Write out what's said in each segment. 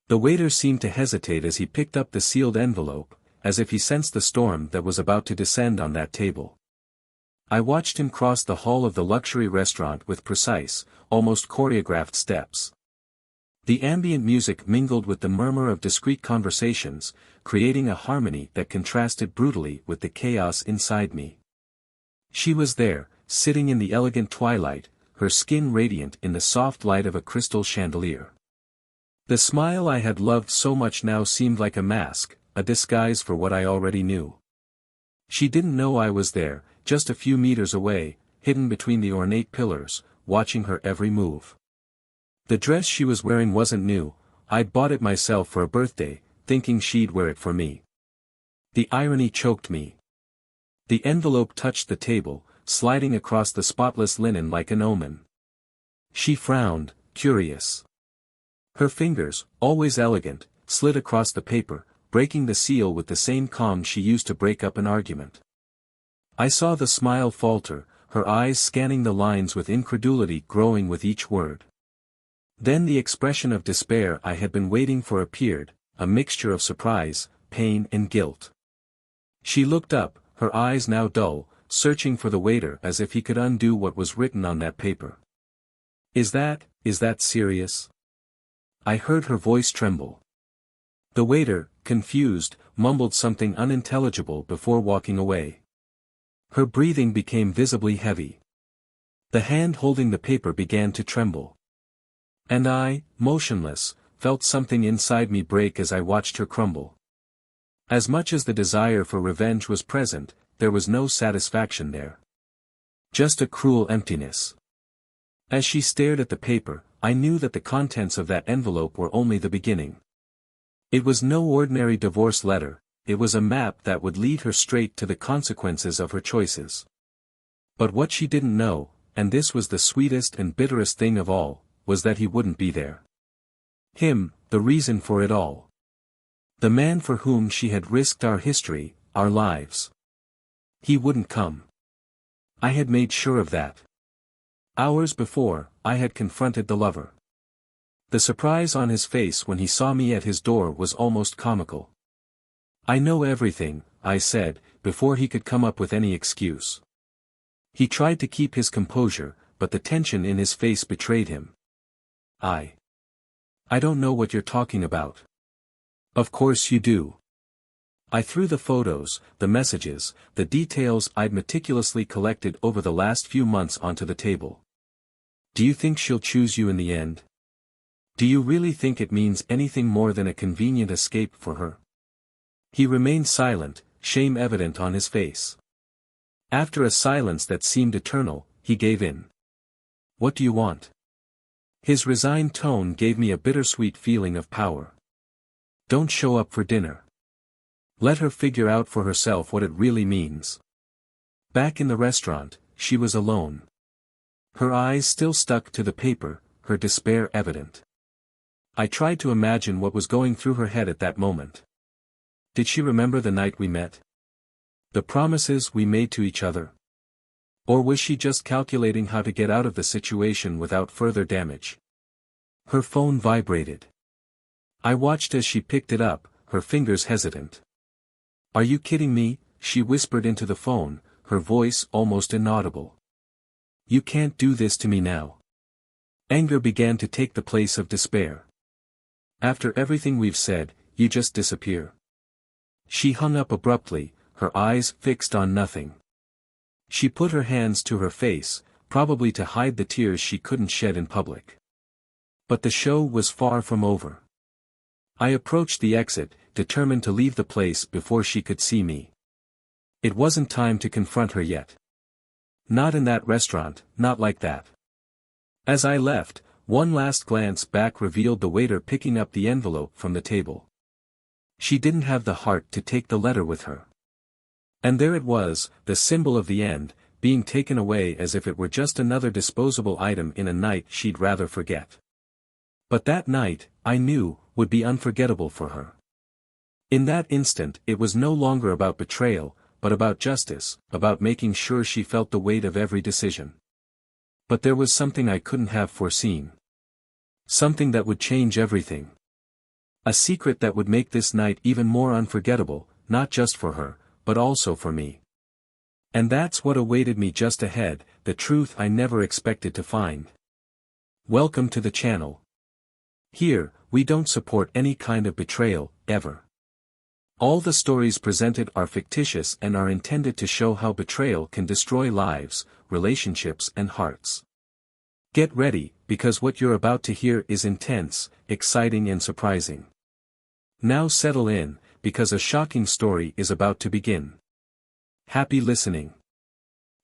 The waiter seemed to hesitate as he picked up the sealed envelope, as if he sensed the storm that was about to descend on that table. I watched him cross the hall of the luxury restaurant with precise, almost choreographed steps. The ambient music mingled with the murmur of discreet conversations, creating a harmony that contrasted brutally with the chaos inside me. She was there, sitting in the elegant twilight, her skin radiant in the soft light of a crystal chandelier. The smile I had loved so much now seemed like a mask, a disguise for what I already knew. She didn't know I was there, just a few meters away, hidden between the ornate pillars, watching her every move. The dress she was wearing wasn't new, I'd bought it myself for a birthday, thinking she'd wear it for me. The irony choked me. The envelope touched the table, sliding across the spotless linen like an omen. She frowned, curious. Her fingers, always elegant, slid across the paper, breaking the seal with the same calm she used to break up an argument. I saw the smile falter, her eyes scanning the lines with incredulity growing with each word. Then the expression of despair I had been waiting for appeared, a mixture of surprise, pain and guilt. She looked up, her eyes now dull, searching for the waiter as if he could undo what was written on that paper. Is that serious? I heard her voice tremble. The waiter, confused, mumbled something unintelligible before walking away. Her breathing became visibly heavy. The hand holding the paper began to tremble. And I, motionless, felt something inside me break as I watched her crumble. As much as the desire for revenge was present, there was no satisfaction there. Just a cruel emptiness. As she stared at the paper, I knew that the contents of that envelope were only the beginning. It was no ordinary divorce letter, it was a map that would lead her straight to the consequences of her choices. But what she didn't know, and this was the sweetest and bitterest thing of all, was that he wouldn't be there. Him, the reason for it all. The man for whom she had risked our history, our lives. He wouldn't come. I had made sure of that. Hours before, I had confronted the lover. The surprise on his face when he saw me at his door was almost comical. I know everything, I said, before he could come up with any excuse. He tried to keep his composure, but the tension in his face betrayed him. I don't know what you're talking about. Of course you do. I threw the photos, the messages, the details I'd meticulously collected over the last few months onto the table. Do you think she'll choose you in the end? Do you really think it means anything more than a convenient escape for her? He remained silent, shame evident on his face. After a silence that seemed eternal, he gave in. What do you want? His resigned tone gave me a bittersweet feeling of power. Don't show up for dinner. Let her figure out for herself what it really means. Back in the restaurant, she was alone. Her eyes still stuck to the paper, her despair evident. I tried to imagine what was going through her head at that moment. Did she remember the night we met? The promises we made to each other? Or was she just calculating how to get out of the situation without further damage? Her phone vibrated. I watched as she picked it up, her fingers hesitant. Are you kidding me? She whispered into the phone, her voice almost inaudible. You can't do this to me now. Anger began to take the place of despair. After everything we've said, you just disappear. She hung up abruptly, her eyes fixed on nothing. She put her hands to her face, probably to hide the tears she couldn't shed in public. But the show was far from over. I approached the exit, determined to leave the place before she could see me. It wasn't time to confront her yet. Not in that restaurant, not like that. As I left, one last glance back revealed the waiter picking up the envelope from the table. She didn't have the heart to take the letter with her. And there it was, the symbol of the end, being taken away as if it were just another disposable item in a night she'd rather forget. But that night, I knew, would be unforgettable for her. In that instant it was no longer about betrayal, but about justice, about making sure she felt the weight of every decision. But there was something I couldn't have foreseen. Something that would change everything. A secret that would make this night even more unforgettable, not just for her, but also for me. And that's what awaited me just ahead, the truth I never expected to find. Welcome to the channel. Here, we don't support any kind of betrayal, ever. All the stories presented are fictitious and are intended to show how betrayal can destroy lives, relationships and hearts. Get ready, because what you're about to hear is intense, exciting and surprising. Now settle in, because a shocking story is about to begin. Happy listening.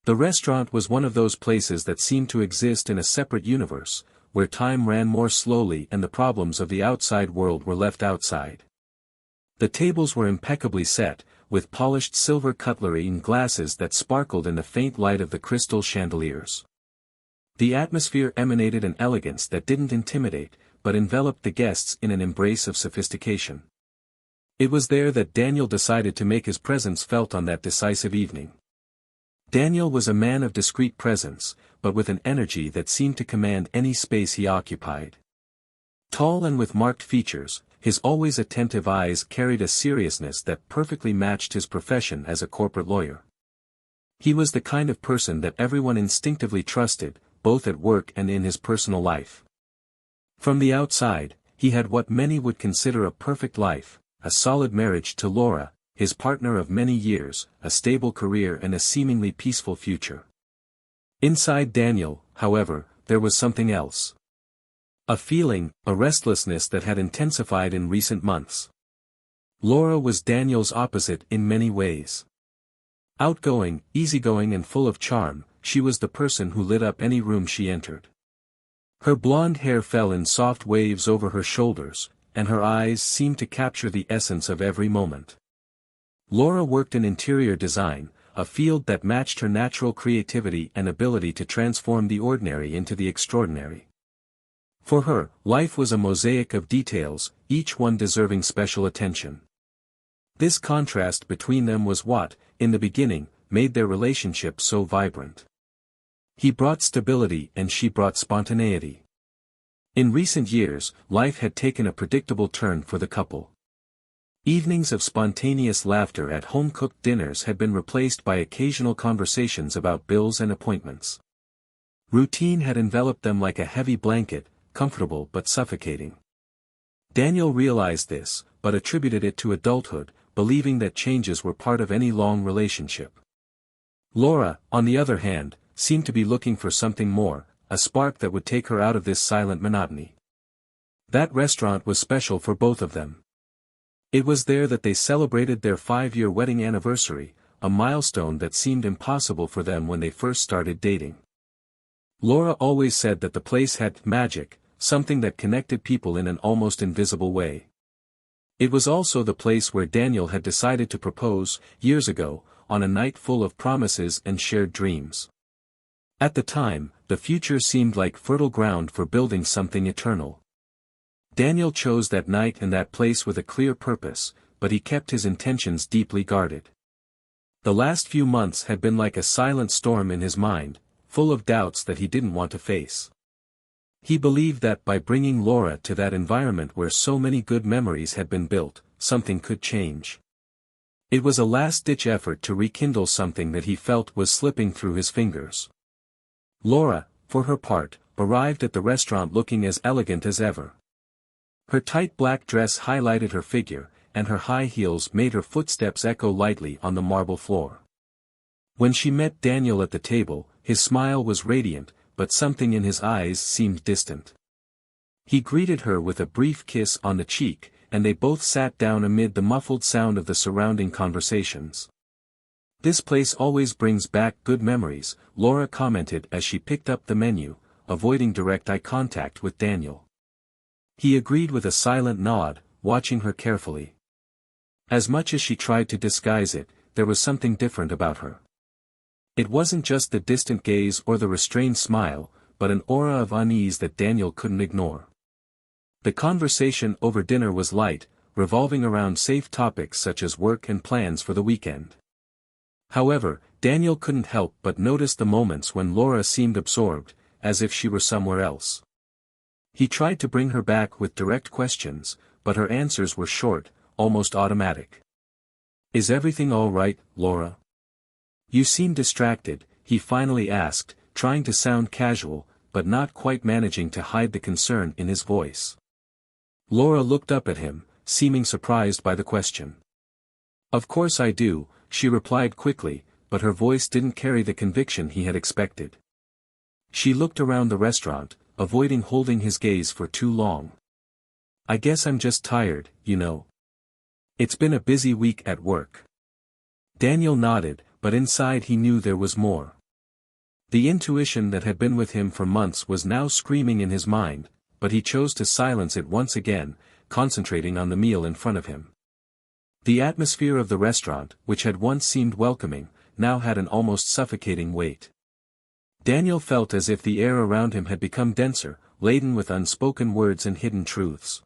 The restaurant was one of those places that seemed to exist in a separate universe, where time ran more slowly and the problems of the outside world were left outside. The tables were impeccably set, with polished silver cutlery and glasses that sparkled in the faint light of the crystal chandeliers. The atmosphere emanated an elegance that didn't intimidate, but enveloped the guests in an embrace of sophistication. It was there that Daniel decided to make his presence felt on that decisive evening. Daniel was a man of discreet presence, but with an energy that seemed to command any space he occupied. Tall and with marked features, his always attentive eyes carried a seriousness that perfectly matched his profession as a corporate lawyer. He was the kind of person that everyone instinctively trusted, both at work and in his personal life. From the outside, he had what many would consider a perfect life, a solid marriage to Laura, his partner of many years, a stable career and a seemingly peaceful future. Inside Daniel, however, there was something else. A feeling, a restlessness that had intensified in recent months. Laura was Daniel's opposite in many ways. Outgoing, easygoing and full of charm, she was the person who lit up any room she entered. Her blonde hair fell in soft waves over her shoulders, and her eyes seemed to capture the essence of every moment. Laura worked in interior design, a field that matched her natural creativity and ability to transform the ordinary into the extraordinary. For her, life was a mosaic of details, each one deserving special attention. This contrast between them was what, in the beginning, made their relationship so vibrant. He brought stability and she brought spontaneity. In recent years, life had taken a predictable turn for the couple. Evenings of spontaneous laughter at home-cooked dinners had been replaced by occasional conversations about bills and appointments. Routine had enveloped them like a heavy blanket, comfortable but suffocating. Daniel realized this, but attributed it to adulthood, believing that changes were part of any long relationship. Laura, on the other hand, seemed to be looking for something more, a spark that would take her out of this silent monotony. That restaurant was special for both of them. It was there that they celebrated their 5-year wedding anniversary, a milestone that seemed impossible for them when they first started dating. Laura always said that the place had magic, something that connected people in an almost invisible way. It was also the place where Daniel had decided to propose, years ago, on a night full of promises and shared dreams. At the time, the future seemed like fertile ground for building something eternal. Daniel chose that night and that place with a clear purpose, but he kept his intentions deeply guarded. The last few months had been like a silent storm in his mind, full of doubts that he didn't want to face. He believed that by bringing Laura to that environment where so many good memories had been built, something could change. It was a last-ditch effort to rekindle something that he felt was slipping through his fingers. Laura, for her part, arrived at the restaurant looking as elegant as ever. Her tight black dress highlighted her figure, and her high heels made her footsteps echo lightly on the marble floor. When she met Daniel at the table, his smile was radiant, but something in his eyes seemed distant. He greeted her with a brief kiss on the cheek, and they both sat down amid the muffled sound of the surrounding conversations. "This place always brings back good memories," Laura commented as she picked up the menu, avoiding direct eye contact with Daniel. He agreed with a silent nod, watching her carefully. As much as she tried to disguise it, there was something different about her. It wasn't just the distant gaze or the restrained smile, but an aura of unease that Daniel couldn't ignore. The conversation over dinner was light, revolving around safe topics such as work and plans for the weekend. However, Daniel couldn't help but notice the moments when Laura seemed absorbed, as if she were somewhere else. He tried to bring her back with direct questions, but her answers were short, almost automatic. "Is everything all right, Laura? You seem distracted," he finally asked, trying to sound casual, but not quite managing to hide the concern in his voice. Laura looked up at him, seeming surprised by the question. "Of course I do," she replied quickly, but her voice didn't carry the conviction he had expected. She looked around the restaurant, avoiding holding his gaze for too long. "I guess I'm just tired, you know. It's been a busy week at work." Daniel nodded, but inside he knew there was more. The intuition that had been with him for months was now screaming in his mind, but he chose to silence it once again, concentrating on the meal in front of him. The atmosphere of the restaurant, which had once seemed welcoming, now had an almost suffocating weight. Daniel felt as if the air around him had become denser, laden with unspoken words and hidden truths.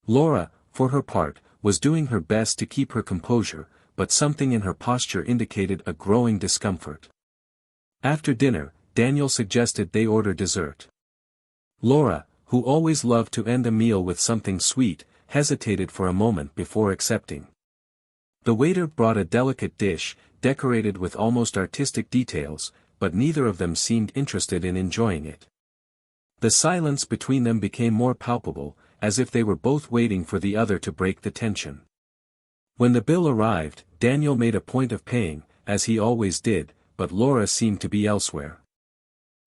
Laura, for her part, was doing her best to keep her composure, but something in her posture indicated a growing discomfort. After dinner, Daniel suggested they order dessert. Laura, who always loved to end a meal with something sweet, hesitated for a moment before accepting. The waiter brought a delicate dish, decorated with almost artistic details, but neither of them seemed interested in enjoying it. The silence between them became more palpable, as if they were both waiting for the other to break the tension. When the bill arrived, Daniel made a point of paying, as he always did, but Laura seemed to be elsewhere.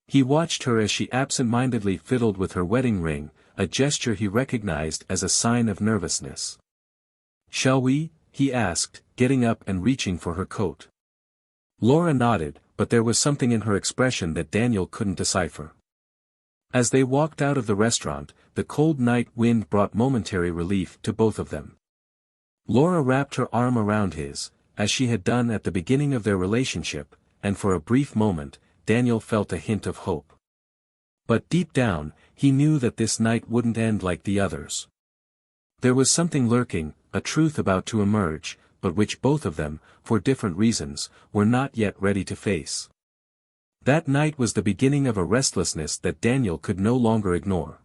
He watched her as she absent-mindedly fiddled with her wedding ring, a gesture he recognized as a sign of nervousness. "Shall we?" he asked, getting up and reaching for her coat. Laura nodded, but there was something in her expression that Daniel couldn't decipher. As they walked out of the restaurant, the cold night wind brought momentary relief to both of them. Laura wrapped her arm around his, as she had done at the beginning of their relationship, and for a brief moment, Daniel felt a hint of hope. But deep down, he knew that this night wouldn't end like the others. There was something lurking, a truth about to emerge, but which both of them, for different reasons, were not yet ready to face. That night was the beginning of a restlessness that Daniel could no longer ignore.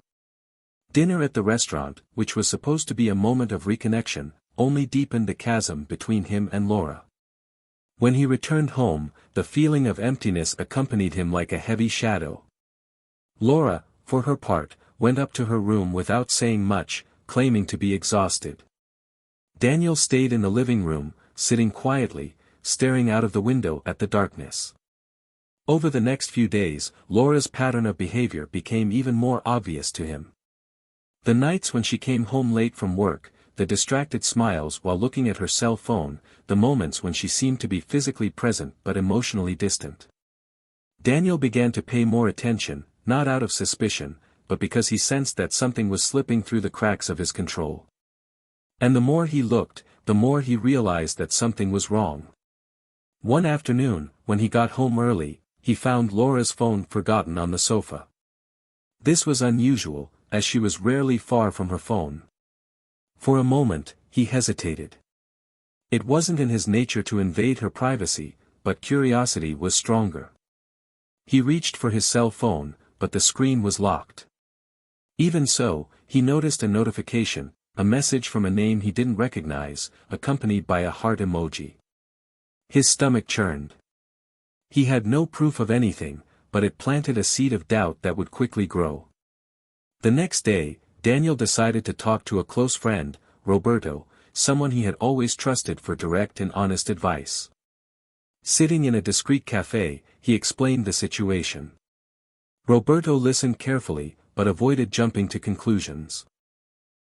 Dinner at the restaurant, which was supposed to be a moment of reconnection, only deepened the chasm between him and Laura. When he returned home, the feeling of emptiness accompanied him like a heavy shadow. Laura, for her part, went up to her room without saying much, claiming to be exhausted. Daniel stayed in the living room, sitting quietly, staring out of the window at the darkness. Over the next few days, Laura's pattern of behavior became even more obvious to him. The nights when she came home late from work, the distracted smiles while looking at her cell phone, the moments when she seemed to be physically present but emotionally distant. Daniel began to pay more attention, not out of suspicion, but because he sensed that something was slipping through the cracks of his control. And the more he looked, the more he realized that something was wrong. One afternoon, when he got home early, he found Laura's phone forgotten on the sofa. This was unusual, as she was rarely far from her phone. For a moment, he hesitated. It wasn't in his nature to invade her privacy, but curiosity was stronger. He reached for his cell phone, but the screen was locked. Even so, he noticed a notification, a message from a name he didn't recognize, accompanied by a heart emoji. His stomach churned. He had no proof of anything, but it planted a seed of doubt that would quickly grow. The next day, Daniel decided to talk to a close friend, Roberto, someone he had always trusted for direct and honest advice. Sitting in a discreet cafe, he explained the situation. Roberto listened carefully, but avoided jumping to conclusions.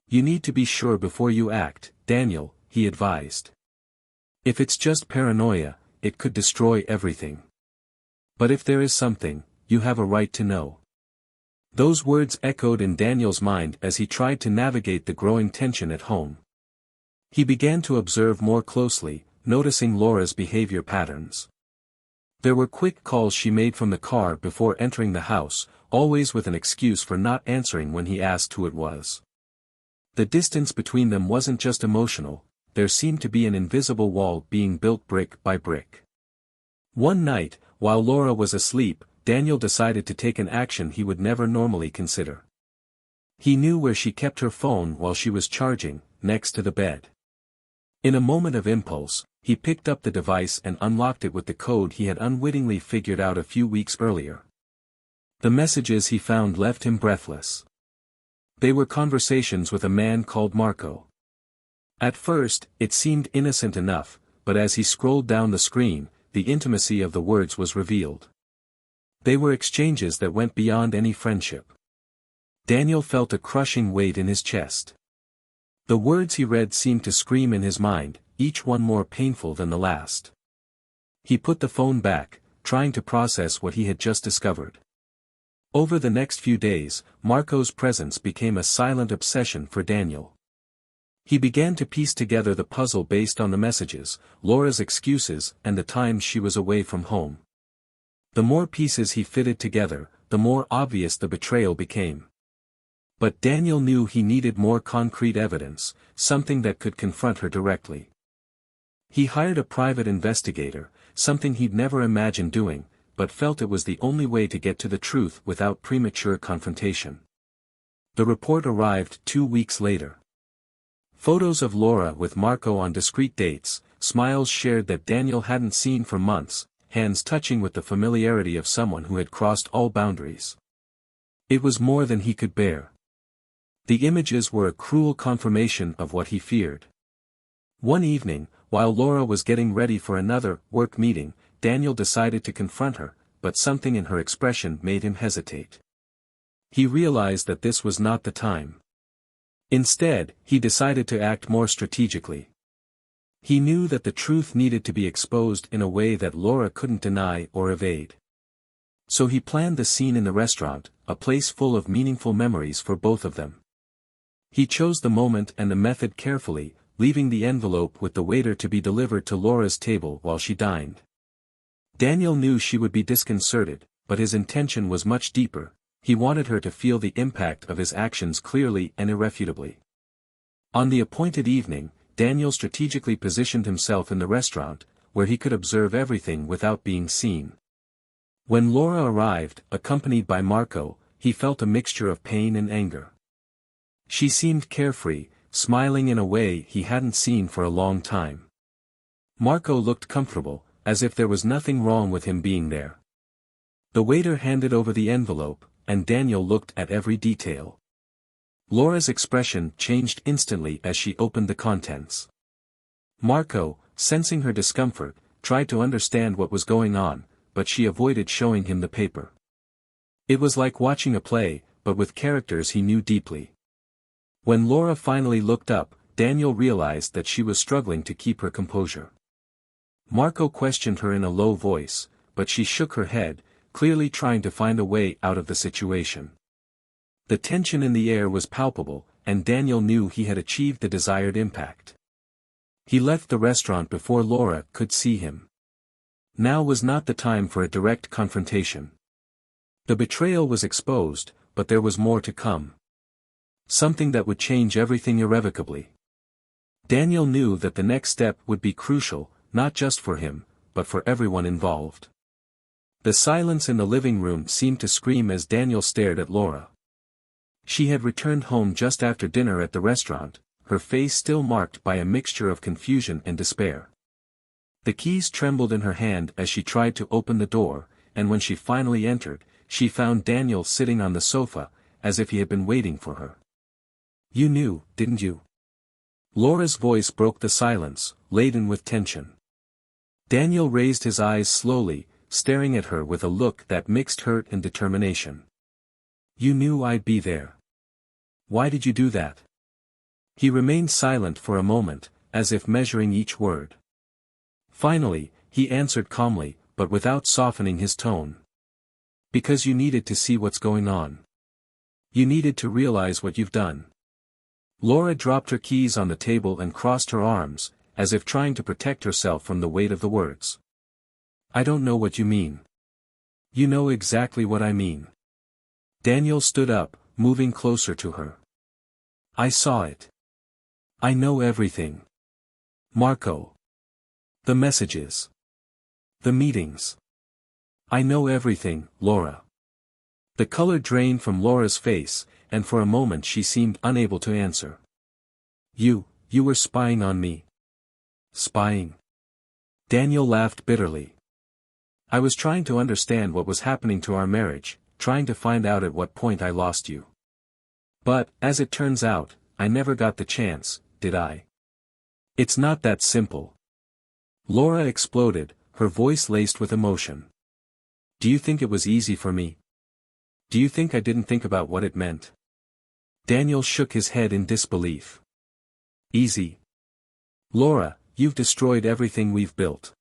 "You need to be sure before you act, Daniel," he advised. "If it's just paranoia, it could destroy everything. But if there is something, you have a right to know." Those words echoed in Daniel's mind as he tried to navigate the growing tension at home. He began to observe more closely, noticing Laura's behavior patterns. There were quick calls she made from the car before entering the house, always with an excuse for not answering when he asked who it was. The distance between them wasn't just emotional, there seemed to be an invisible wall being built brick by brick. One night, while Laura was asleep, Daniel decided to take an action he would never normally consider. He knew where she kept her phone while she was charging, next to the bed. In a moment of impulse, he picked up the device and unlocked it with the code he had unwittingly figured out a few weeks earlier. The messages he found left him breathless. They were conversations with a man called Marco. At first, it seemed innocent enough, but as he scrolled down the screen, the intimacy of the words was revealed. They were exchanges that went beyond any friendship. Daniel felt a crushing weight in his chest. The words he read seemed to scream in his mind, each one more painful than the last. He put the phone back, trying to process what he had just discovered. Over the next few days, Marco's presence became a silent obsession for Daniel. He began to piece together the puzzle based on the messages, Laura's excuses, and the times she was away from home. The more pieces he fitted together, the more obvious the betrayal became. But Daniel knew he needed more concrete evidence, something that could confront her directly. He hired a private investigator, something he'd never imagined doing, but felt it was the only way to get to the truth without premature confrontation. The report arrived 2 weeks later. Photos of Laura with Marco on discrete dates, smiles shared that Daniel hadn't seen for months, hands touching with the familiarity of someone who had crossed all boundaries. It was more than he could bear. The images were a cruel confirmation of what he feared. One evening, while Laura was getting ready for another work meeting, Daniel decided to confront her, but something in her expression made him hesitate. He realized that this was not the time. Instead, he decided to act more strategically. He knew that the truth needed to be exposed in a way that Laura couldn't deny or evade. So he planned the scene in the restaurant, a place full of meaningful memories for both of them. He chose the moment and the method carefully, leaving the envelope with the waiter to be delivered to Laura's table while she dined. Daniel knew she would be disconcerted, but his intention was much deeper. He wanted her to feel the impact of his actions clearly and irrefutably. On the appointed evening, Daniel strategically positioned himself in the restaurant, where he could observe everything without being seen. When Laura arrived, accompanied by Marco, he felt a mixture of pain and anger. She seemed carefree, smiling in a way he hadn't seen for a long time. Marco looked comfortable, as if there was nothing wrong with him being there. The waiter handed over the envelope, and Daniel looked at every detail. Laura's expression changed instantly as she opened the contents. Marco, sensing her discomfort, tried to understand what was going on, but she avoided showing him the paper. It was like watching a play, but with characters he knew deeply. When Laura finally looked up, Daniel realized that she was struggling to keep her composure. Marco questioned her in a low voice, but she shook her head, clearly trying to find a way out of the situation. The tension in the air was palpable, and Daniel knew he had achieved the desired impact. He left the restaurant before Laura could see him. Now was not the time for a direct confrontation. The betrayal was exposed, but there was more to come. Something that would change everything irrevocably. Daniel knew that the next step would be crucial, not just for him, but for everyone involved. The silence in the living room seemed to scream as Daniel stared at Laura. She had returned home just after dinner at the restaurant, her face still marked by a mixture of confusion and despair. The keys trembled in her hand as she tried to open the door, and when she finally entered, she found Daniel sitting on the sofa, as if he had been waiting for her. "You knew, didn't you?" Laura's voice broke the silence, laden with tension. Daniel raised his eyes slowly, staring at her with a look that mixed hurt and determination. "You knew I'd be there. Why did you do that?" He remained silent for a moment, as if measuring each word. Finally, he answered calmly, but without softening his tone. "Because you needed to see what's going on. You needed to realize what you've done." Laura dropped her keys on the table and crossed her arms, as if trying to protect herself from the weight of the words. "I don't know what you mean." "You know exactly what I mean." Daniel stood up, moving closer to her. "I saw it. I know everything. Marco. The messages. The meetings. I know everything, Laura." The color drained from Laura's face, and for a moment she seemed unable to answer. You were spying on me. Spying? Daniel laughed bitterly. I was trying to understand what was happening to our marriage, trying to find out at what point I lost you. But, as it turns out, I never got the chance, did I? It's not that simple. Laura exploded, her voice laced with emotion. Do you think it was easy for me? Do you think I didn't think about what it meant? Daniel shook his head in disbelief. Easy? Laura, you've destroyed everything we've built.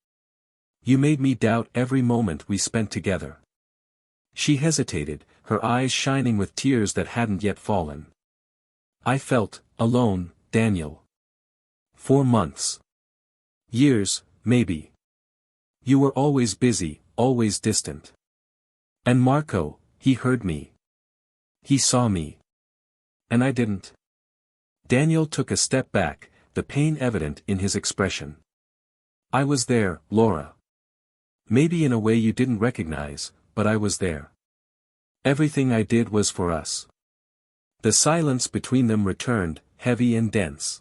You made me doubt every moment we spent together. She hesitated, her eyes shining with tears that hadn't yet fallen. I felt alone, Daniel. 4 months. Years, maybe. You were always busy, always distant. And Marco, he heard me. He saw me. And I didn't. Daniel took a step back, the pain evident in his expression. I was there, Laura. Maybe in a way you didn't recognize, but I was there. Everything I did was for us. The silence between them returned, heavy and dense.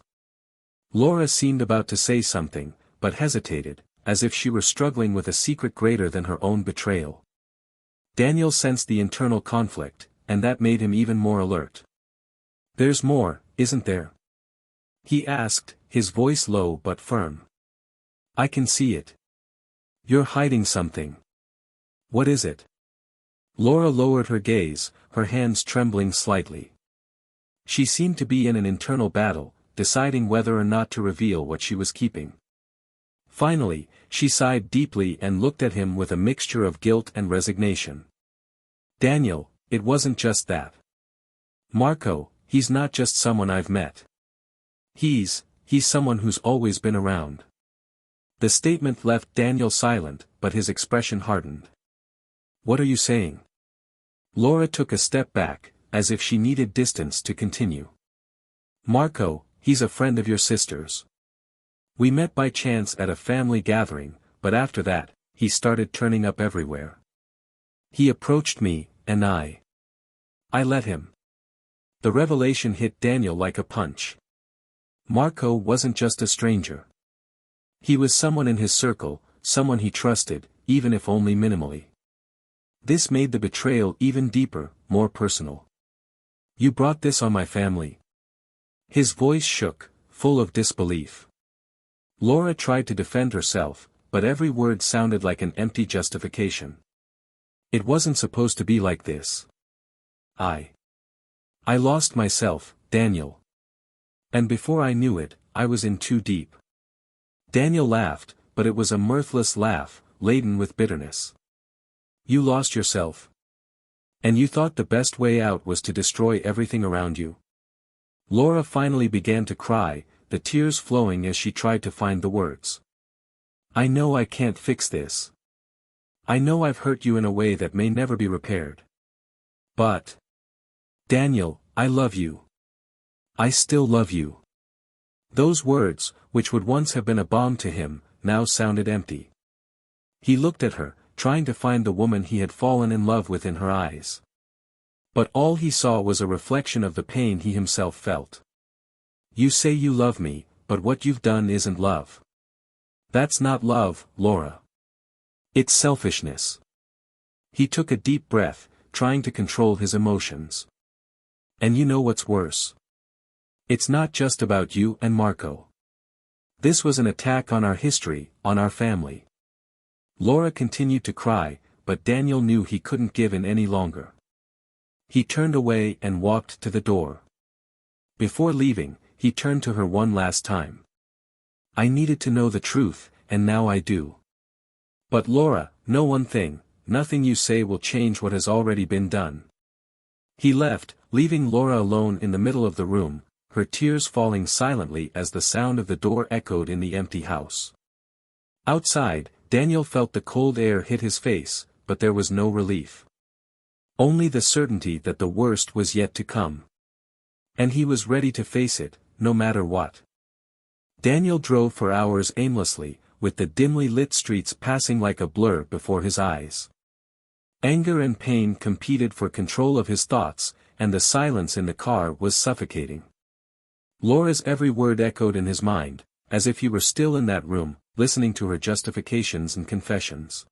Laura seemed about to say something, but hesitated, as if she were struggling with a secret greater than her own betrayal. Daniel sensed the internal conflict, and that made him even more alert. There's more, isn't there? He asked, his voice low but firm. I can see it. You're hiding something. What is it? Laura lowered her gaze, her hands trembling slightly. She seemed to be in an internal battle, deciding whether or not to reveal what she was keeping. Finally, she sighed deeply and looked at him with a mixture of guilt and resignation. Daniel, it wasn't just that. Marco, he's not just someone I've met. He's someone who's always been around. The statement left Daniel silent, but his expression hardened. What are you saying? Laura took a step back, as if she needed distance to continue. Marco, he's a friend of your sister's. We met by chance at a family gathering, but after that, he started turning up everywhere. He approached me, and I let him. The revelation hit Daniel like a punch. Marco wasn't just a stranger. He was someone in his circle, someone he trusted, even if only minimally. This made the betrayal even deeper, more personal. You brought this on my family. His voice shook, full of disbelief. Laura tried to defend herself, but every word sounded like an empty justification. It wasn't supposed to be like this. I lost myself, Daniel. And before I knew it, I was in too deep. Daniel laughed, but it was a mirthless laugh, laden with bitterness. You lost yourself. And you thought the best way out was to destroy everything around you. Laura finally began to cry, the tears flowing as she tried to find the words. I know I can't fix this. I know I've hurt you in a way that may never be repaired. But, Daniel, I love you. I still love you. Those words, which would once have been a balm to him, now sounded empty. He looked at her, trying to find the woman he had fallen in love with in her eyes. But all he saw was a reflection of the pain he himself felt. You say you love me, but what you've done isn't love. That's not love, Laura. It's selfishness. He took a deep breath, trying to control his emotions. And you know what's worse? It's not just about you and Marco. This was an attack on our history, on our family. Laura continued to cry, but Daniel knew he couldn't give in any longer. He turned away and walked to the door. Before leaving, he turned to her one last time. I needed to know the truth, and now I do. But Laura, know one thing, nothing you say will change what has already been done. He left, leaving Laura alone in the middle of the room, her tears falling silently as the sound of the door echoed in the empty house. Outside, Daniel felt the cold air hit his face, but there was no relief. Only the certainty that the worst was yet to come. And he was ready to face it, no matter what. Daniel drove for hours aimlessly, with the dimly lit streets passing like a blur before his eyes. Anger and pain competed for control of his thoughts, and the silence in the car was suffocating. Laura's every word echoed in his mind, as if he were still in that room, listening to her justifications and confessions.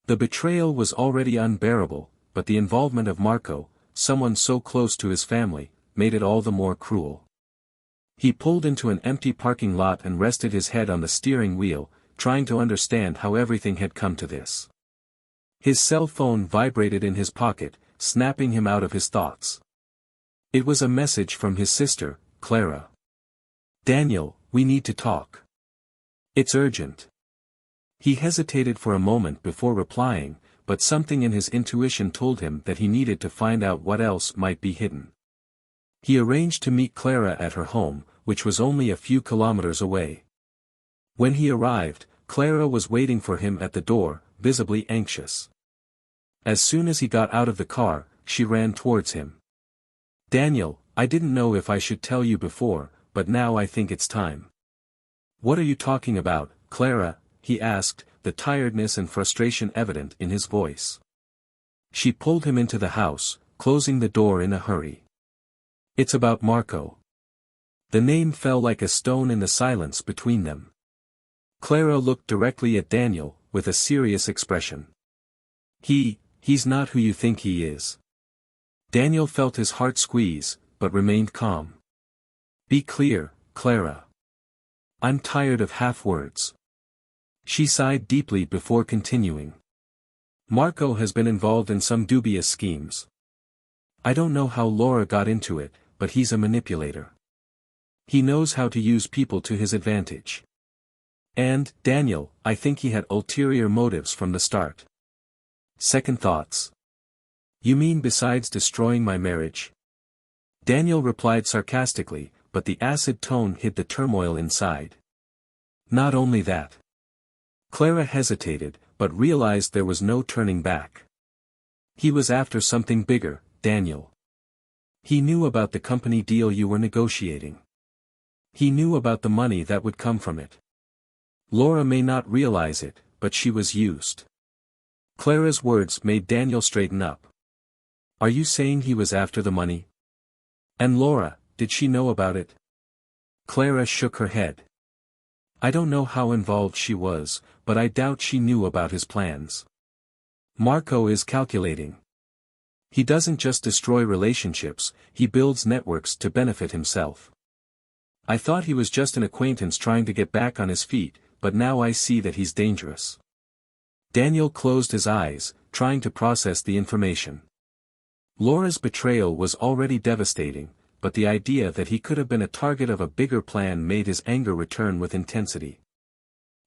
The betrayal was already unbearable, but the involvement of Marco, someone so close to his family, made it all the more cruel. He pulled into an empty parking lot and rested his head on the steering wheel, trying to understand how everything had come to this. His cell phone vibrated in his pocket, snapping him out of his thoughts. It was a message from his sister, Clara. "Daniel, we need to talk. It's urgent." He hesitated for a moment before replying, but something in his intuition told him that he needed to find out what else might be hidden. He arranged to meet Clara at her home, which was only a few kilometers away. When he arrived, Clara was waiting for him at the door, visibly anxious. As soon as he got out of the car, she ran towards him. "Daniel, I didn't know if I should tell you before, but now I think it's time." "What are you talking about, Clara?" he asked, the tiredness and frustration evident in his voice. She pulled him into the house, closing the door in a hurry. "It's about Marco." The name fell like a stone in the silence between them. Clara looked directly at Daniel, with a serious expression. He's not who you think he is." Daniel felt his heart squeeze, but remained calm. "Be clear, Clara. I'm tired of half-words." She sighed deeply before continuing. "Marco has been involved in some dubious schemes. I don't know how Laura got into it, but he's a manipulator. He knows how to use people to his advantage. And, Daniel, I think he had ulterior motives from the start." "Second thoughts? You mean besides destroying my marriage?" Daniel replied sarcastically, but the acid tone hid the turmoil inside. "Not only that." Clara hesitated, but realized there was no turning back. "He was after something bigger, Daniel. He knew about the company deal you were negotiating. He knew about the money that would come from it. Laura may not realize it, but she was used." Clara's words made Daniel straighten up. "Are you saying he was after the money? And Laura, did she know about it?" Clara shook her head. "I don't know how involved she was, but I doubt she knew about his plans. Marco is calculating. He doesn't just destroy relationships, he builds networks to benefit himself. I thought he was just an acquaintance trying to get back on his feet, but now I see that he's dangerous." Daniel closed his eyes, trying to process the information. Laura's betrayal was already devastating, but the idea that he could have been a target of a bigger plan made his anger return with intensity.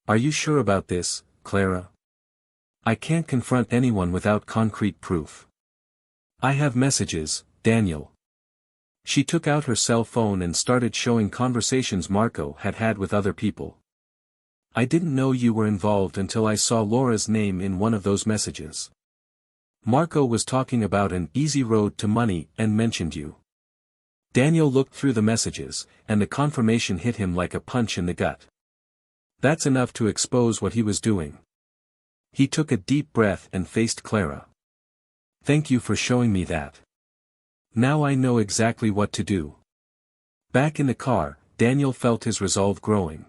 "Are you sure about this, Clara? I can't confront anyone without concrete proof. I have messages, Daniel." She took out her cell phone and started showing conversations Marco had had with other people. "I didn't know you were involved until I saw Laura's name in one of those messages. Marco was talking about an easy road to money and mentioned you." Daniel looked through the messages, and the confirmation hit him like a punch in the gut. That's enough to expose what he was doing. He took a deep breath and faced Clara. "Thank you for showing me that. Now I know exactly what to do." Back in the car, Daniel felt his resolve growing.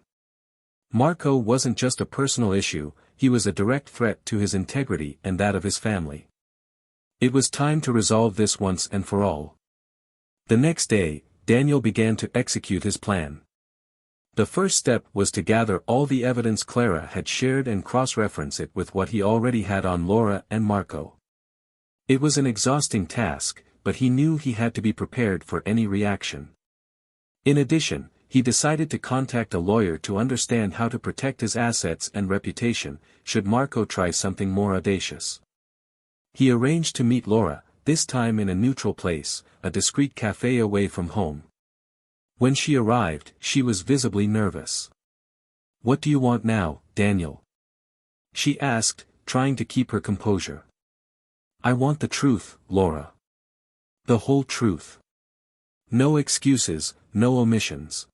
Marco wasn't just a personal issue, he was a direct threat to his integrity and that of his family. It was time to resolve this once and for all. The next day, Daniel began to execute his plan. The first step was to gather all the evidence Clara had shared and cross-reference it with what he already had on Laura and Marco. It was an exhausting task, but he knew he had to be prepared for any reaction. In addition, he decided to contact a lawyer to understand how to protect his assets and reputation, should Marco try something more audacious. He arranged to meet Laura, this time in a neutral place, a discreet cafe away from home. When she arrived, she was visibly nervous. "What do you want now, Daniel?" she asked, trying to keep her composure. "I want the truth, Laura. The whole truth. No excuses, no omissions."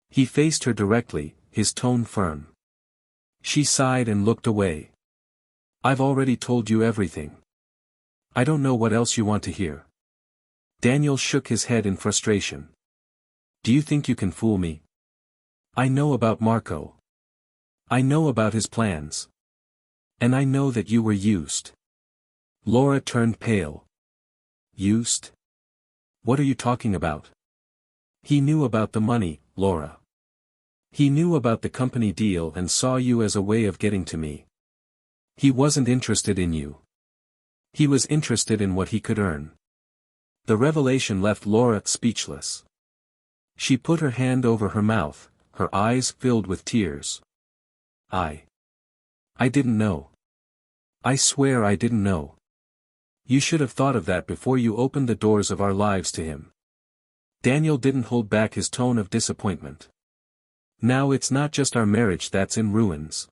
He faced her directly, his tone firm. She sighed and looked away. "I've already told you everything. I don't know what else you want to hear." Daniel shook his head in frustration. Do you think you can fool me? I know about Marco. I know about his plans. And I know that you were used. Laura turned pale. Used? What are you talking about? He knew about the money, Laura. He knew about the company deal and saw you as a way of getting to me. He wasn't interested in you. He was interested in what he could earn. The revelation left Laura speechless. She put her hand over her mouth, her eyes filled with tears. I didn't know. I swear I didn't know. You should have thought of that before you opened the doors of our lives to him. Daniel didn't hold back his tone of disappointment. Now it's not just our marriage that's in ruins.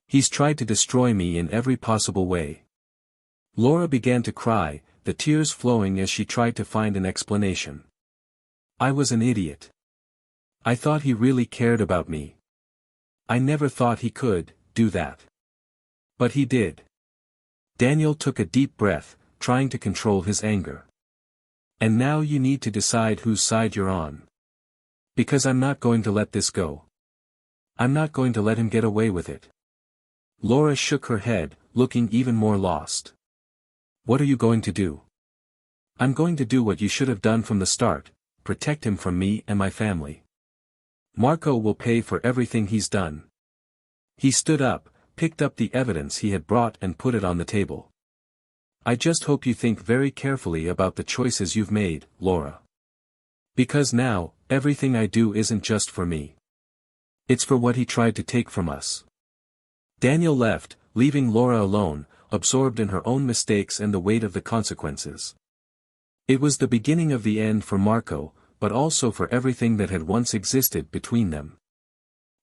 He's tried to destroy me in every possible way. Laura began to cry, the tears flowing as she tried to find an explanation. I was an idiot. I thought he really cared about me. I never thought he could do that. But he did. Daniel took a deep breath, trying to control his anger. And now you need to decide whose side you're on. Because I'm not going to let this go. I'm not going to let him get away with it. Laura shook her head, looking even more lost. What are you going to do? I'm going to do what you should have done from the start, protect him from me and my family. Marco will pay for everything he's done. He stood up, picked up the evidence he had brought and put it on the table. I just hope you think very carefully about the choices you've made, Laura. Because now, everything I do isn't just for me. It's for what he tried to take from us. Daniel left, leaving Laura alone, absorbed in her own mistakes and the weight of the consequences. It was the beginning of the end for Marco, but also for everything that had once existed between them.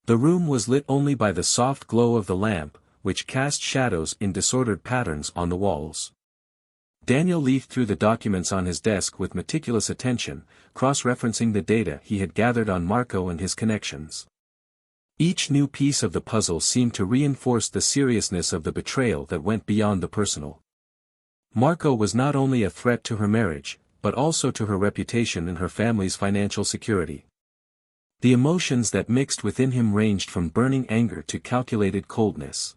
The room was lit only by the soft glow of the lamp, which cast shadows in disordered patterns on the walls. Daniel leafed through the documents on his desk with meticulous attention, cross-referencing the data he had gathered on Marco and his connections. Each new piece of the puzzle seemed to reinforce the seriousness of the betrayal that went beyond the personal. Marco was not only a threat to her marriage, but also to her reputation and her family's financial security. The emotions that mixed within him ranged from burning anger to calculated coldness.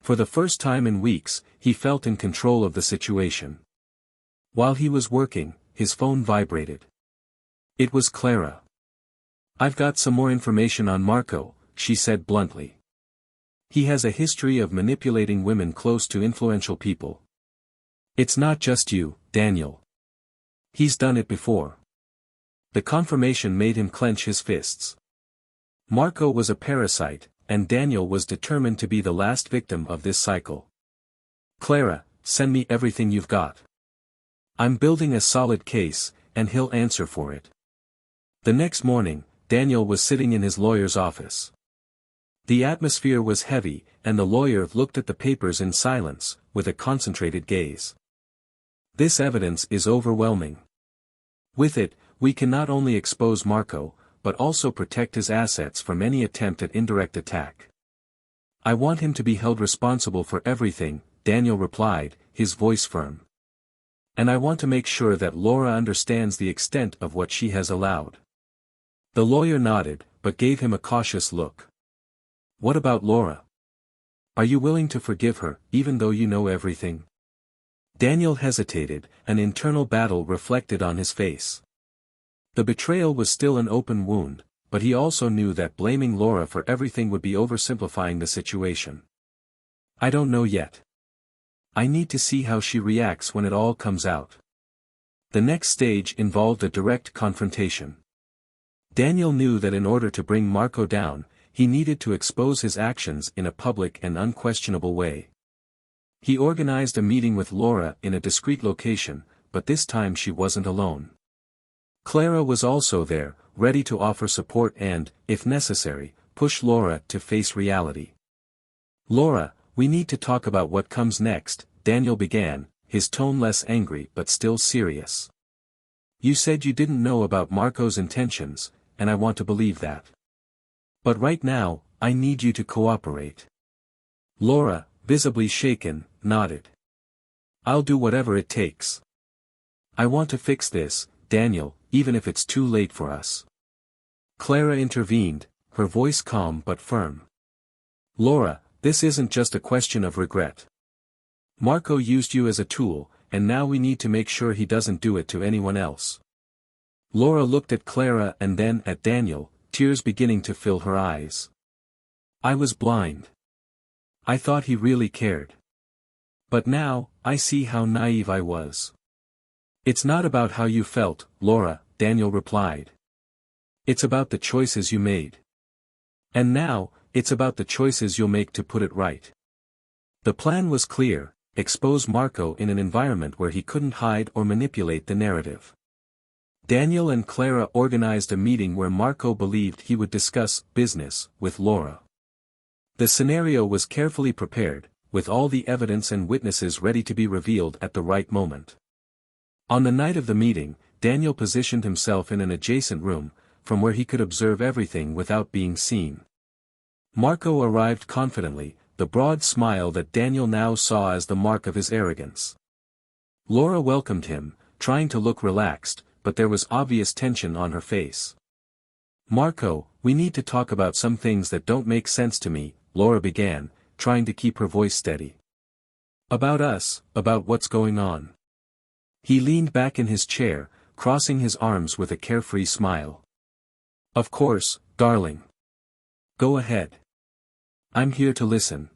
For the first time in weeks, he felt in control of the situation. While he was working, his phone vibrated. It was Clara. I've got some more information on Marco, she said bluntly. He has a history of manipulating women close to influential people. It's not just you, Daniel. He's done it before. The confirmation made him clench his fists. Marco was a parasite, and Daniel was determined to be the last victim of this cycle. Clara, send me everything you've got. I'm building a solid case, and he'll answer for it. The next morning, Daniel was sitting in his lawyer's office. The atmosphere was heavy, and the lawyer looked at the papers in silence, with a concentrated gaze. This evidence is overwhelming. With it, we can not only expose Marco, but also protect his assets from any attempt at indirect attack. I want him to be held responsible for everything, Daniel replied, his voice firm. And I want to make sure that Laura understands the extent of what she has allowed. The lawyer nodded, but gave him a cautious look. What about Laura? Are you willing to forgive her, even though you know everything? Daniel hesitated, an internal battle reflected on his face. The betrayal was still an open wound, but he also knew that blaming Laura for everything would be oversimplifying the situation. I don't know yet. I need to see how she reacts when it all comes out. The next stage involved a direct confrontation. Daniel knew that in order to bring Marco down, he needed to expose his actions in a public and unquestionable way. He organized a meeting with Laura in a discreet location, but this time she wasn't alone. Clara was also there, ready to offer support and, if necessary, push Laura to face reality. Laura, we need to talk about what comes next, Daniel began, his tone less angry but still serious. You said you didn't know about Marco's intentions, and I want to believe that. But right now, I need you to cooperate. Laura, visibly shaken, nodded. I'll do whatever it takes. I want to fix this, Daniel, even if it's too late for us. Clara intervened, her voice calm but firm. Laura, this isn't just a question of regret. Marco used you as a tool, and now we need to make sure he doesn't do it to anyone else. Laura looked at Clara and then at Daniel, tears beginning to fill her eyes. I was blind. I thought he really cared. But now, I see how naive I was. It's not about how you felt, Laura, Daniel replied. It's about the choices you made. And now, it's about the choices you'll make to put it right. The plan was clear: expose Marco in an environment where he couldn't hide or manipulate the narrative. Daniel and Clara organized a meeting where Marco believed he would discuss business with Laura. The scenario was carefully prepared, with all the evidence and witnesses ready to be revealed at the right moment. On the night of the meeting, Daniel positioned himself in an adjacent room, from where he could observe everything without being seen. Marco arrived confidently, the broad smile that Daniel now saw as the mark of his arrogance. Laura welcomed him, trying to look relaxed, but there was obvious tension on her face. Marco, we need to talk about some things that don't make sense to me, Laura began, trying to keep her voice steady. About us, about what's going on. He leaned back in his chair, crossing his arms with a carefree smile. Of course, darling. Go ahead. I'm here to listen.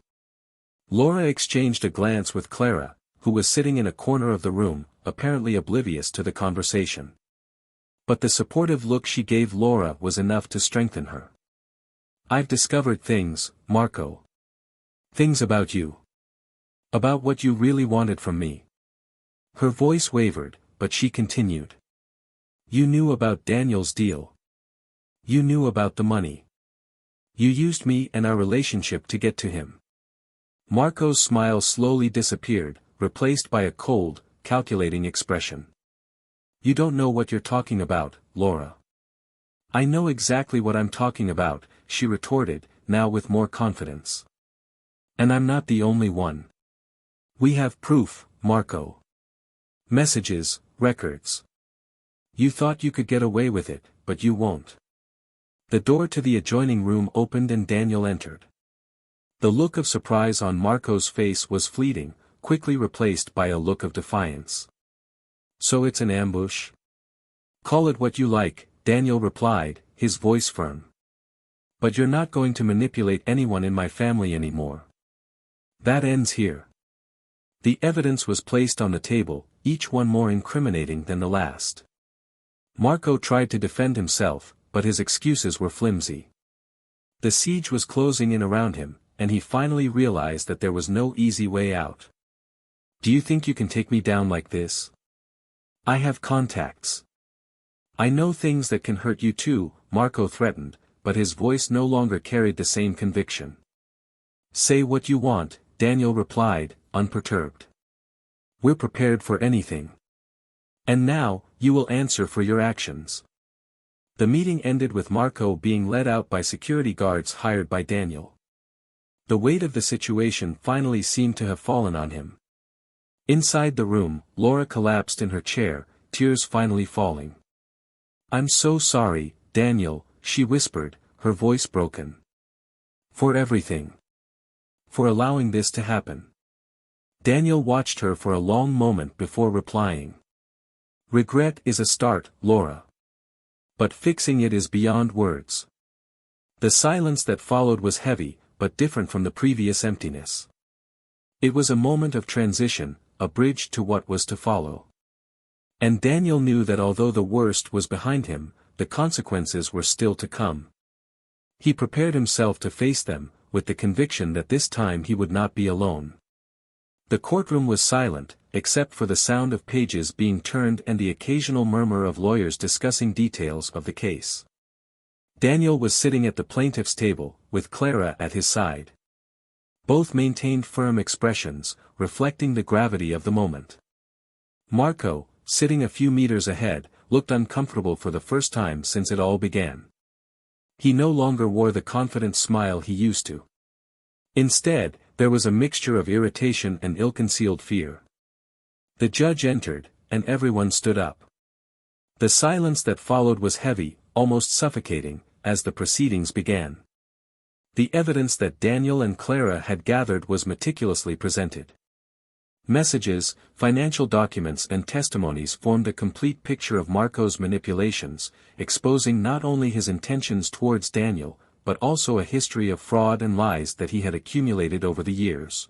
Laura exchanged a glance with Clara, who was sitting in a corner of the room, apparently oblivious to the conversation. But the supportive look she gave Laura was enough to strengthen her. I've discovered things, Marco. Things about you. About what you really wanted from me. Her voice wavered, but she continued. You knew about Daniel's deal. You knew about the money. You used me and our relationship to get to him. Marco's smile slowly disappeared, replaced by a cold, calculating expression. You don't know what you're talking about, Laura. I know exactly what I'm talking about, she retorted, now with more confidence. And I'm not the only one. We have proof, Marco. Messages, records. You thought you could get away with it, but you won't. The door to the adjoining room opened and Daniel entered. The look of surprise on Marco's face was fleeting, quickly replaced by a look of defiance. So it's an ambush? Call it what you like, Daniel replied, his voice firm. But you're not going to manipulate anyone in my family anymore. That ends here. The evidence was placed on the table, each one more incriminating than the last. Marco tried to defend himself, but his excuses were flimsy. The siege was closing in around him, and he finally realized that there was no easy way out. Do you think you can take me down like this? I have contacts. I know things that can hurt you too, Marco threatened, but his voice no longer carried the same conviction. Say what you want, Daniel replied, unperturbed. We're prepared for anything. And now, you will answer for your actions. The meeting ended with Marco being led out by security guards hired by Daniel. The weight of the situation finally seemed to have fallen on him. Inside the room, Laura collapsed in her chair, tears finally falling. I'm so sorry, Daniel, she whispered, her voice broken. For everything. For allowing this to happen. Daniel watched her for a long moment before replying. Regret is a start, Laura. But fixing it is beyond words. The silence that followed was heavy, but different from the previous emptiness. It was a moment of transition, a bridge to what was to follow. And Daniel knew that although the worst was behind him, the consequences were still to come. He prepared himself to face them, with the conviction that this time he would not be alone. The courtroom was silent, except for the sound of pages being turned and the occasional murmur of lawyers discussing details of the case. Daniel was sitting at the plaintiff's table, with Clara at his side. Both maintained firm expressions, reflecting the gravity of the moment. Marco, sitting a few meters ahead, looked uncomfortable for the first time since it all began. He no longer wore the confident smile he used to. Instead, there was a mixture of irritation and ill-concealed fear. The judge entered, and everyone stood up. The silence that followed was heavy, almost suffocating, as the proceedings began. The evidence that Daniel and Clara had gathered was meticulously presented. Messages, financial documents and testimonies formed a complete picture of Marco's manipulations, exposing not only his intentions towards Daniel, but also a history of fraud and lies that he had accumulated over the years.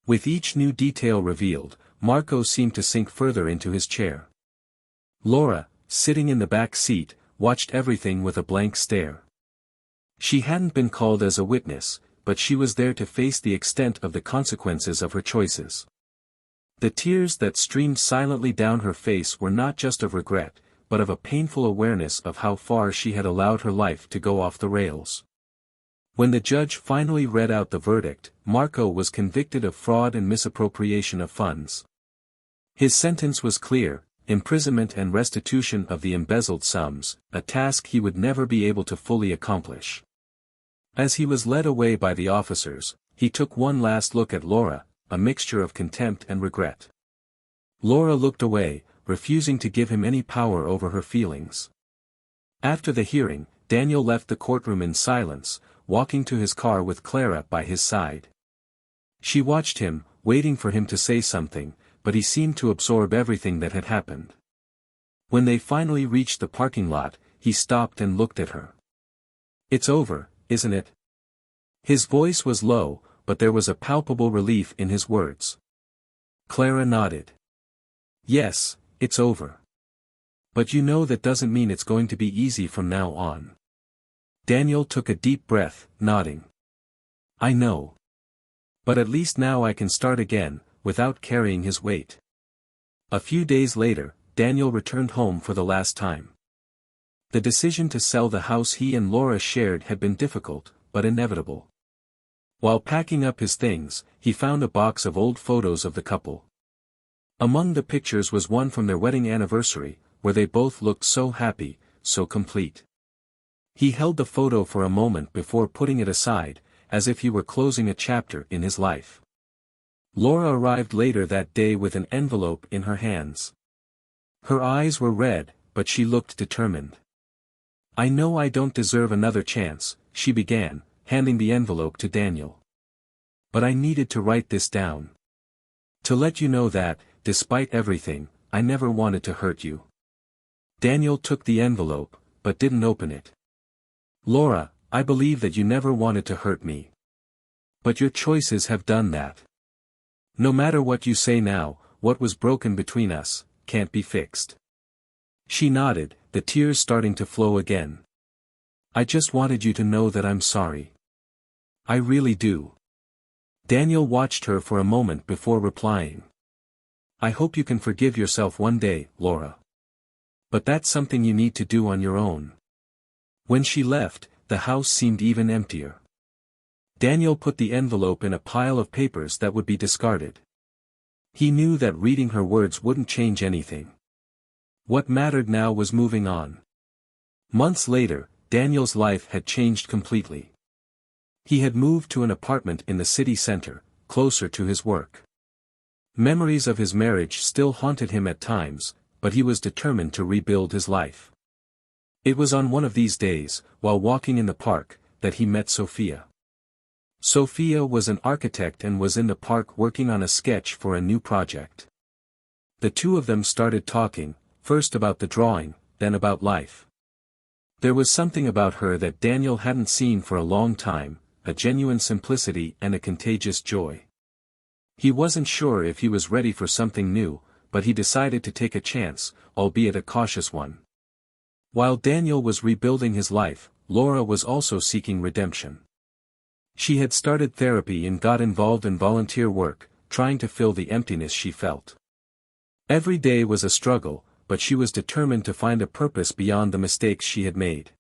With each new detail revealed, Marco seemed to sink further into his chair. Laura, sitting in the back seat, watched everything with a blank stare. She hadn't been called as a witness, but she was there to face the extent of the consequences of her choices. The tears that streamed silently down her face were not just of regret, but of a painful awareness of how far she had allowed her life to go off the rails. When the judge finally read out the verdict, Marco was convicted of fraud and misappropriation of funds. His sentence was clear: imprisonment and restitution of the embezzled sums, a task he would never be able to fully accomplish. As he was led away by the officers, he took one last look at Laura, a mixture of contempt and regret. Laura looked away, refusing to give him any power over her feelings. After the hearing, Daniel left the courtroom in silence, walking to his car with Clara by his side. She watched him, waiting for him to say something, but he seemed to absorb everything that had happened. When they finally reached the parking lot, he stopped and looked at her. "It's over, isn't it?" His voice was low, but there was a palpable relief in his words. Clara nodded. "Yes, it's over. But you know that doesn't mean it's going to be easy from now on." Daniel took a deep breath, nodding. "I know. But at least now I can start again, without carrying his weight." A few days later, Daniel returned home for the last time. The decision to sell the house he and Laura shared had been difficult, but inevitable. While packing up his things, he found a box of old photos of the couple. Among the pictures was one from their wedding anniversary, where they both looked so happy, so complete. He held the photo for a moment before putting it aside, as if he were closing a chapter in his life. Laura arrived later that day with an envelope in her hands. Her eyes were red, but she looked determined. "I know I don't deserve another chance," she began, handing the envelope to Daniel. "But I needed to write this down. To let you know that, despite everything, I never wanted to hurt you." Daniel took the envelope, but didn't open it. "Laura, I believe that you never wanted to hurt me. But your choices have done that. No matter what you say now, what was broken between us, can't be fixed." She nodded, the tears starting to flow again. "I just wanted you to know that I'm sorry. I really do." Daniel watched her for a moment before replying. "I hope you can forgive yourself one day, Laura. But that's something you need to do on your own." When she left, the house seemed even emptier. Daniel put the envelope in a pile of papers that would be discarded. He knew that reading her words wouldn't change anything. What mattered now was moving on. Months later, Daniel's life had changed completely. He had moved to an apartment in the city center, closer to his work. Memories of his marriage still haunted him at times, but he was determined to rebuild his life. It was on one of these days, while walking in the park, that he met Sophia. Sophia was an architect and was in the park working on a sketch for a new project. The two of them started talking, first about the drawing, then about life. There was something about her that Daniel hadn't seen for a long time, a genuine simplicity and a contagious joy. He wasn't sure if he was ready for something new, but he decided to take a chance, albeit a cautious one. While Daniel was rebuilding his life, Laura was also seeking redemption. She had started therapy and got involved in volunteer work, trying to fill the emptiness she felt. Every day was a struggle, but she was determined to find a purpose beyond the mistakes she had made.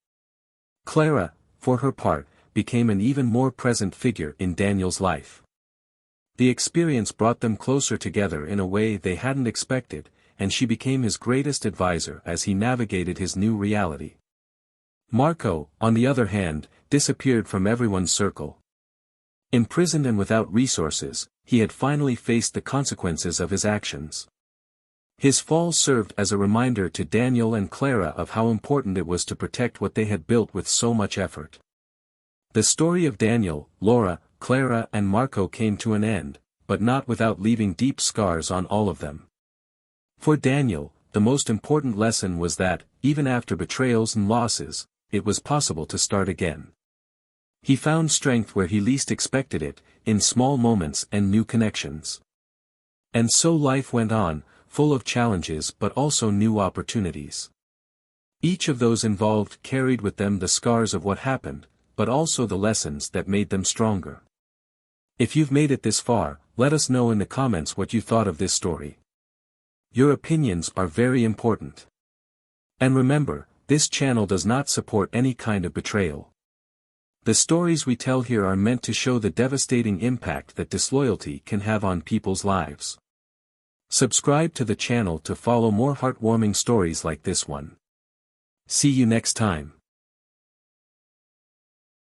Clara, for her part, became an even more present figure in Daniel's life. The experience brought them closer together in a way they hadn't expected, and she became his greatest advisor as he navigated his new reality. Marco, on the other hand, disappeared from everyone's circle. Imprisoned and without resources, he had finally faced the consequences of his actions. His fall served as a reminder to Daniel and Clara of how important it was to protect what they had built with so much effort. The story of Daniel, Laura, Clara and Marco came to an end, but not without leaving deep scars on all of them. For Daniel, the most important lesson was that, even after betrayals and losses, it was possible to start again. He found strength where he least expected it, in small moments and new connections. And so life went on, full of challenges but also new opportunities. Each of those involved carried with them the scars of what happened, but also the lessons that made them stronger. If you've made it this far, let us know in the comments what you thought of this story. Your opinions are very important. And remember, this channel does not support any kind of betrayal. The stories we tell here are meant to show the devastating impact that disloyalty can have on people's lives. Subscribe to the channel to follow more heartwarming stories like this one. See you next time.